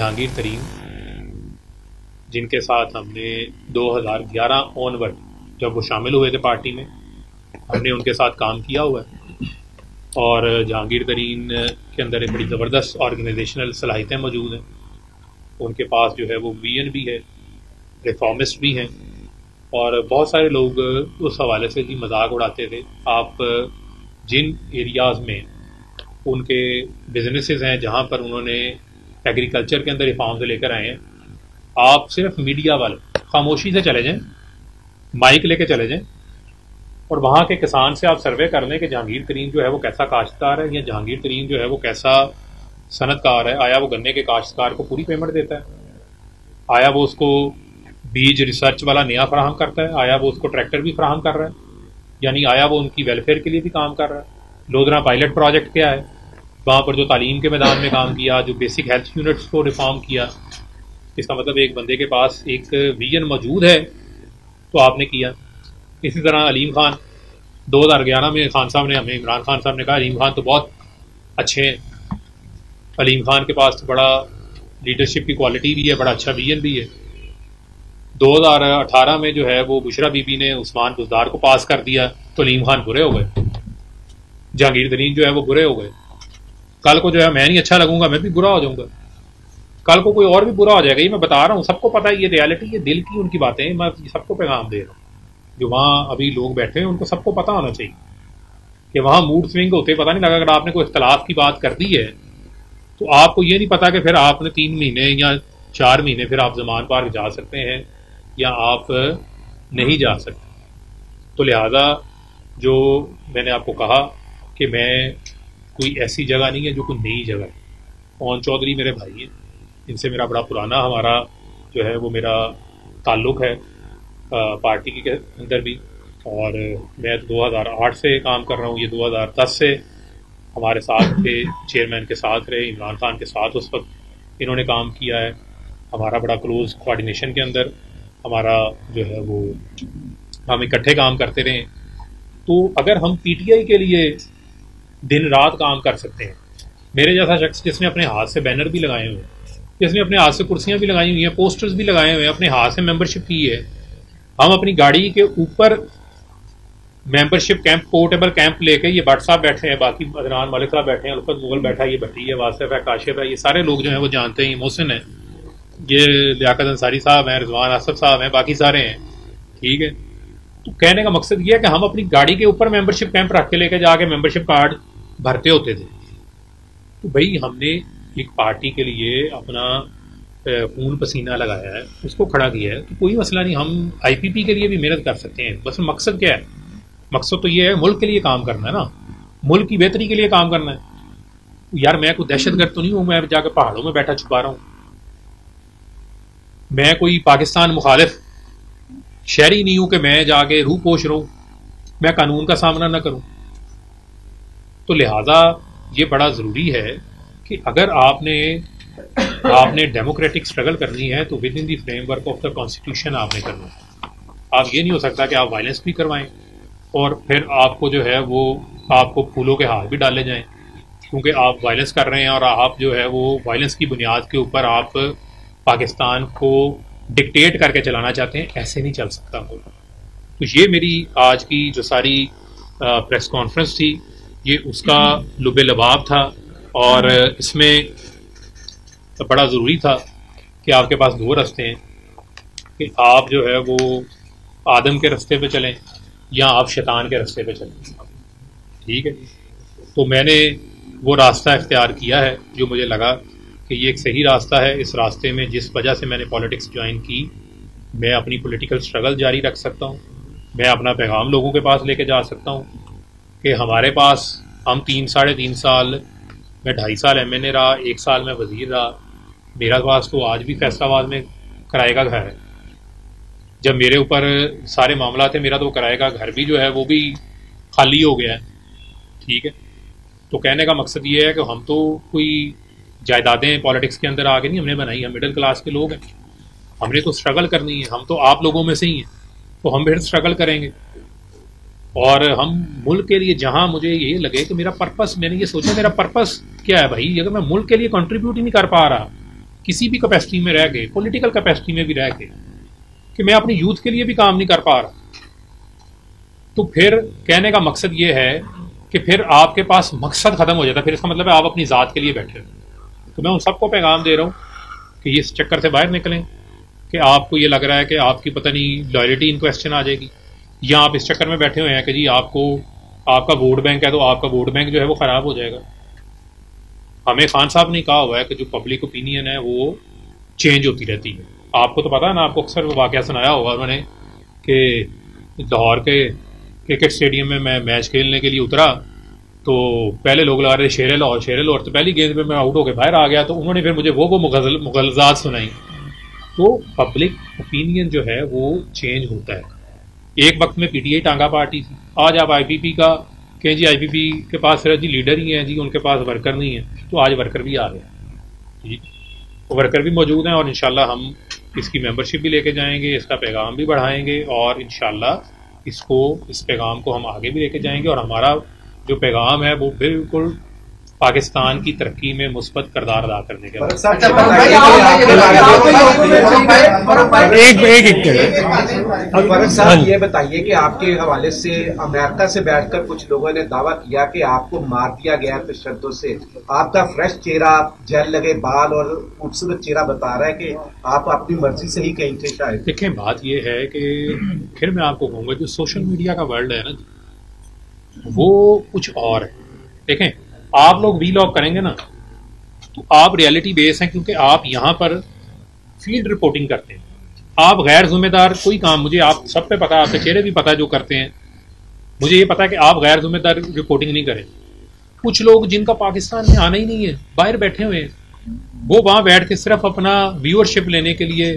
जहांगीर तरीन, जिनके साथ हमने 2011 ऑनवर्ड जब वो शामिल हुए थे पार्टी में, हमने उनके साथ काम किया हुआ है। और जहांगीर तरीन के अंदर एक बड़ी ज़बरदस्त ऑर्गेनाइजेशनल सलाहियतें मौजूद हैं। उनके पास जो है वो विजन भी है, रिफॉर्मिस्ट भी हैं। और बहुत सारे लोग उस हवाले से भी मजाक उड़ाते थे, आप जिन एरियाज़ में उनके बिजनेसेस हैं जहाँ पर उन्होंने एग्रीकल्चर के अंदर रिफॉर्म्स लेकर आए हैं, आप सिर्फ मीडिया वाले खामोशी से चले जाएं, माइक लेके चले जाएं और वहाँ के किसान से आप सर्वे कर लें कि जहांगीर तरीन जो है वो कैसा काश्तकार है, या जहांगीर तरीन जो है वो कैसा सनतकार है। आया वो गन्ने के काश्तकार को पूरी पेमेंट देता है? आया वो उसको बीज रिसर्च वाला नया फराहम करता है? आया वो उसको ट्रैक्टर भी फराहम कर रहा है? यानी आया वो उनकी वेलफेयर के लिए भी काम कर रहा है? लोधरा पायलट प्रोजेक्ट क्या है, वहाँ पर जो तालीम के मैदान में काम किया, जो बेसिक हेल्थ यूनिट्स को रिफॉर्म किया, इसका मतलब एक बंदे के पास एक विजन मौजूद है तो आपने किया। इसी तरह अलीम खान, 2011 में खान साहब ने हमें, इमरान खान साहब ने कहा अलीम खान तो बहुत अच्छे हैं, अलीम खान के पास तो बड़ा लीडरशिप की क्वालिटी भी है, बड़ा अच्छा विजन भी है। 2018 में जो है वो बुशरा बीबी ने उस्मान बुज़दार को पास कर दिया तो अलीम खान बुरे हो गए, जहांगीर तरीन जो है वो बुरे हो गए। कल को जो है मैं नहीं अच्छा लगूंगा, मैं भी बुरा हो जाऊंगा, कल को कोई और भी बुरा हो जाएगा। ये मैं बता रहा हूँ, सबको पता है, ये रियलिटी, ये दिल की उनकी बातें, मैं सबको पैगाम दे रहा हूँ। जो वहाँ अभी लोग बैठे हैं उनको सबको पता होना चाहिए कि वहाँ मूड स्विंग होते पता नहीं लगा। अगर आपने कोई इख्तलाफ की बात कर दी है तो आपको ये नहीं पता कि फिर आपने 3 महीने या 4 महीने फिर आप जमान पार्क जा सकते हैं या आप नहीं जा सकते। तो लिहाजा जो मैंने आपको कहा कि मैं कोई ऐसी जगह नहीं है जो कोई नई जगह है। पवन चौधरी मेरे भाई हैं, इनसे मेरा बड़ा पुराना हमारा जो है वो मेरा ताल्लुक़ है पार्टी के अंदर भी। और मैं तो 2008 से काम कर रहा हूँ, ये 2010 से हमारे साथ थे, चेयरमैन के साथ रहे, इमरान खान के साथ उस वक्त इन्होंने काम किया है। हमारा बड़ा क्लोज कोऑर्डिनेशन के अंदर हमारा जो है वो हम इकट्ठे काम करते रहे। तो अगर हम पीटीआई के लिए दिन रात काम कर सकते हैं, मेरे जैसा शख्स जिसने अपने हाथ से बैनर भी लगाए हुए हैं, जिसने अपने हाथ से कुर्सियां भी लगाई हुई हैं, पोस्टर्स भी लगाए हुए हैं, अपने हाथ से मेंबरशिप की है, हम अपनी गाड़ी के ऊपर मेंबरशिप कैंप, पोर्टेबल कैंप लेके, ये भट्ट साहब बैठे हैं, बाकी अदनान मलिक साहब बैठे हैं, उल्फत मुगल बैठा है, ये भट्टी है, वासिफ है, काशिफ है, ये सारे लोग जो हैं वो जानते हैं, मोहसिन है, ये लियाकत अंसारी साहब हैं, रिजवान आसफ साहब हैं, बाकी सारे हैं, ठीक है। तो कहने का मकसद ये है कि हम अपनी गाड़ी के ऊपर मेंबरशिप कैंप रख के लेके जाके मेंबरशिप कार्ड भरते होते थे। तो भाई हमने एक पार्टी के लिए अपना खून पसीना लगाया है, उसको खड़ा किया है, तो कोई मसला नहीं, हम आईपीपी के लिए भी मेहनत कर सकते हैं। बस मकसद क्या है? मकसद तो ये है मुल्क के लिए काम करना है ना, मुल्क की बेहतरी के लिए काम करना है। यार मैं कोई दहशतगर्द तो नहीं हूं, मैं जाकर पहाड़ों में बैठा छुपा रहा हूं, मैं कोई पाकिस्तान मुखालिफ शहरी नहीं हूं कि मैं जाके रूह पोष रहूं, मैं कानून का सामना ना करूं। तो लिहाजा ये बड़ा ज़रूरी है कि अगर आपने डेमोक्रेटिक स्ट्रगल करनी है तो with in the framework of the constitution आपने करना है। आप ये नहीं हो सकता कि आप वायलेंस भी करवाएं और फिर आपको जो है वो आपको फूलों के हार भी डाले जाएं क्योंकि आप वायलेंस कर रहे हैं और आप जो है वो वायलेंस की बुनियाद के ऊपर आप पाकिस्तान को डिक्टेट करके चलाना चाहते हैं। ऐसे नहीं चल सकता हो। तो ये मेरी आज की जो सारी प्रेस कॉन्फ्रेंस थी, ये उसका लुबे लबाब था और इसमें तो बड़ा ज़रूरी था कि आपके पास 2 रास्ते हैं कि आप जो है वो आदम के रास्ते पे चलें या आप शैतान के रास्ते पे चलें, ठीक है। तो मैंने वो रास्ता इख्तियार किया है जो मुझे लगा कि ये एक सही रास्ता है। इस रास्ते में जिस वजह से मैंने पॉलिटिक्स ज्वाइन की, मैं अपनी पॉलिटिकल स्ट्रगल जारी रख सकता हूँ, मैं अपना पैगाम लोगों के पास लेके जा सकता हूँ कि हमारे पास, हम 3-3.5 साल, मैं 2.5 साल एमएनए रहा, 1 साल में वजीर रहा, मेरा पास तो आज भी फैसलाबाद में किराए का घर है। जब मेरे ऊपर सारे मामला थे, मेरा तो किराए का घर भी जो है वो भी खाली हो गया है, ठीक है। तो कहने का मकसद ये है कि हम तो कोई जायदादें पॉलिटिक्स के अंदर आके नहीं हमने बनाई, हम मिडिल क्लास के लोग हैं, हमने तो स्ट्रगल करनी है, हम तो आप लोगों में से ही हैं, तो हम फिर स्ट्रगल करेंगे और हम मुल्क के लिए, जहां मुझे ये लगे कि मेरा पर्पस, मैंने ये सोचा मेरा पर्पस क्या है भाई, अगर मैं मुल्क के लिए कंट्रीब्यूट ही नहीं कर पा रहा किसी भी कैपेसिटी में रह के, पॉलिटिकल कैपेसिटी में भी रह के, कि मैं अपनी यूथ के लिए भी काम नहीं कर पा रहा, तो फिर कहने का मकसद ये है कि फिर आपके पास मकसद खत्म हो जाता है। फिर इसका मतलब है आप अपनी ज़ात के लिए बैठे हो। तो मैं उन सबको पैगाम दे रहा हूँ कि इस चक्कर से बाहर निकलें कि आपको ये लग रहा है कि आपकी पता नहीं लॉयल्टी इन क्वेश्चन आ जाएगी, या आप इस चक्कर में बैठे हुए हैं कि जी आपको आपका वोट बैंक है तो आपका वोट बैंक जो है वो ख़राब हो जाएगा। हमें खान साहब ने कहा हुआ है कि जो पब्लिक ओपिनियन है वो चेंज होती रहती है। आपको तो पता है ना, आपको अक्सर वो वाक़या सुनाया होगा उन्होंने कि लाहौर के क्रिकेट स्टेडियम में मैं मैच खेलने के लिए उतरा तो पहले लोग लगा रहे थे शेर लाहौर, तो पहली गेंद पे मैं आउट होकर बाहर आ गया, तो उन्होंने फिर मुझे वो मुगलजात सुनाई। तो पब्लिक ओपिनियन जो है वो चेंज होता है। एक वक्त में पीटीआई टांगा पार्टी थी, आज आप आईपीपी का कहें जी आईपीपी के पास सिर्फ जी लीडर ही हैं जी, उनके पास वर्कर नहीं है, तो आज वर्कर भी आ गए जी, वर्कर भी मौजूद हैं और इंशाल्लाह हम इसकी मेंबरशिप भी लेके जाएंगे, इसका पैगाम भी बढ़ाएंगे और इंशाल्लाह इस पैगाम को हम आगे भी लेके जाएंगे और हमारा जो पैगाम है वो बिल्कुल पाकिस्तान की तरक्की में मुस्बत किरदार अदा करने के बाद। साहब ये बताइए कि आपके हवाले से अमेरिका से बैठकर कुछ लोगों ने दावा किया कि आपको मार दिया गया है शर्तों से, आपका फ्रेश चेहरा, जेल लगे बाल और खूबसूरत चेहरा बता रहा है कि आप अपनी मर्जी से ही कहीं थे शायद। देखें, बात यह है कि फिर मैं आपको कहूँगा जो सोशल मीडिया का वर्ल्ड है ना वो कुछ और है। देखें, आप लोग वीलॉग करेंगे ना तो आप रियलिटी बेस हैं, क्योंकि आप यहाँ पर फील्ड रिपोर्टिंग करते हैं। आप गैर जिम्मेदार कोई काम, मुझे आप सब पे पता है, आपके चेहरे भी पता है जो करते हैं, मुझे ये पता है कि आप गैर जिम्मेदार रिपोर्टिंग नहीं करें। कुछ लोग जिनका पाकिस्तान में आना ही नहीं है, बाहर बैठे हुए हैं, वो वहाँ बैठ के सिर्फ अपना व्यूअरशिप लेने के लिए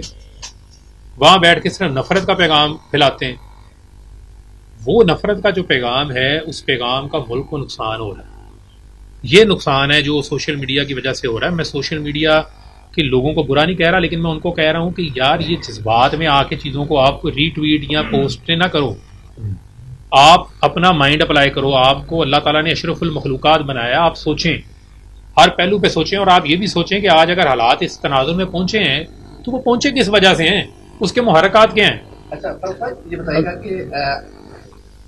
वहाँ बैठ के सिर्फ नफरत का पैगाम फैलाते हैं। वो नफरत का जो पैगाम है उस पैगाम का मुल्क को नुकसान हो रहा है। ये नुकसान है जो सोशल मीडिया की वजह से हो रहा है। मैं सोशल मीडिया के लोगों को बुरा नहीं कह रहा, लेकिन मैं उनको कह रहा हूं कि यार ये जज्बात में आके चीज़ों को आप रीट्वीट या पोस्ट ना करो, आप अपना माइंड अप्लाई करो। आपको अल्लाह ताला ने अशरफुल मखलूकात बनाया, आप सोचें, हर पहलू पे सोचें और आप ये भी सोचें कि आज अगर हालात इस तनाजुर में पहुंचे हैं तो वो पहुंचे किस वजह से हैं, उसके मुहर्रकात क्या हैं। अच्छा, ये बताइएगा कि